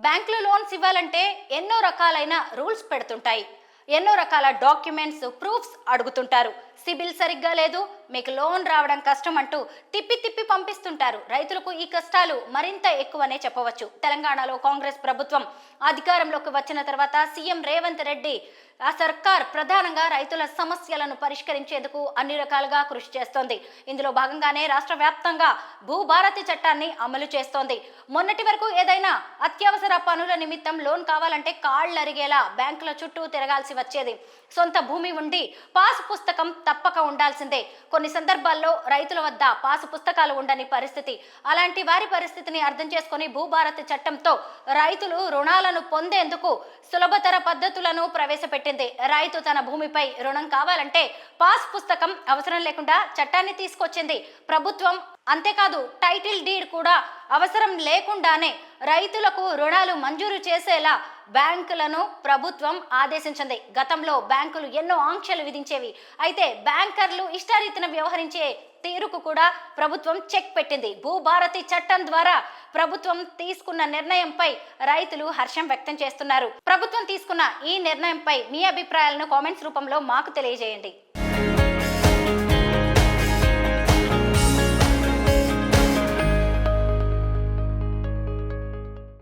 బ్యాంకులు లోన్స్ ఇవ్వాలంటే ఎన్నో రకాలైన రూల్స్ పెడుతుంటాయి. ఎన్నో రకాల డాక్యుమెంట్స్, ప్రూఫ్స్ అడుగుతుంటారు. సిబిల్ సరిగ్గా లేదు, మీకు లోన్ రావడం కష్టం అంటూ తిప్పి తిప్పి పంపిస్తుంటారు. రైతులకు ఈ కష్టాలు మరింత ఎక్కువనే చెప్పవచ్చు. తెలంగాణలో కాంగ్రెస్ ప్రభుత్వం అధికారంలోకి వచ్చిన తర్వాత సీఎం రేవంత్ రెడ్డి ఆ సర్కార్ ప్రధానంగా రైతుల సమస్యలను పరిష్కరించేందుకు అన్ని రకాలుగా కృషి చేస్తోంది. ఇందులో భాగంగానే రాష్ట్ర వ్యాప్తంగా భూభారతి చట్టాన్ని అమలు చేస్తోంది. మొన్నటి వరకు ఏదైనా అత్యవసర పనుల నిమిత్తం లోన్ కావాలంటే కాళ్ళరిగేలా బ్యాంకుల చుట్టూ తిరగాల్సి వచ్చేది. సొంత భూమి ఉండి పాసు పుస్తకం తప్పక ఉండాల్సిందే. కొన్ని సందర్భాల్లో రైతుల వద్ద పాసు పుస్తకాలు ఉండని పరిస్థితి. అలాంటి వారి పరిస్థితిని అర్థం చేసుకుని భూభారతి చట్టంతో రైతులు రుణాలను పొందేందుకు సులభతర పద్ధతులను ప్రవేశపెట్టింది. రైతు తన భూమిపై రుణం కావాలంటే పాస్ పుస్తకం అవసరం లేకుండా చట్టాన్ని తీసుకొచ్చింది ప్రభుత్వం. అంతేకాదు, టైటిల్ డీడ్ కూడా అవసరం లేకుండానే రైతులకు రుణాలు మంజూరు చేసేలా బ్యాంకులను ప్రభుత్వం ఆదేశించింది. గతంలో బ్యాంకులు ఎన్నో ఆంక్షలు విధించేవి. అయితే బ్యాంకర్లు ఇష్టారీతిన వ్యవహరించే తీరుకు కూడా ప్రభుత్వం చెక్ పెట్టింది. భూభారతి చట్టం ద్వారా ప్రభుత్వం తీసుకున్న నిర్ణయంపై రైతులు హర్షం వ్యక్తం చేస్తున్నారు. ప్రభుత్వం తీసుకున్న ఈ నిర్ణయంపై మీ అభిప్రాయాలను కామెంట్స్ రూపంలో మాకు తెలియజేయండి.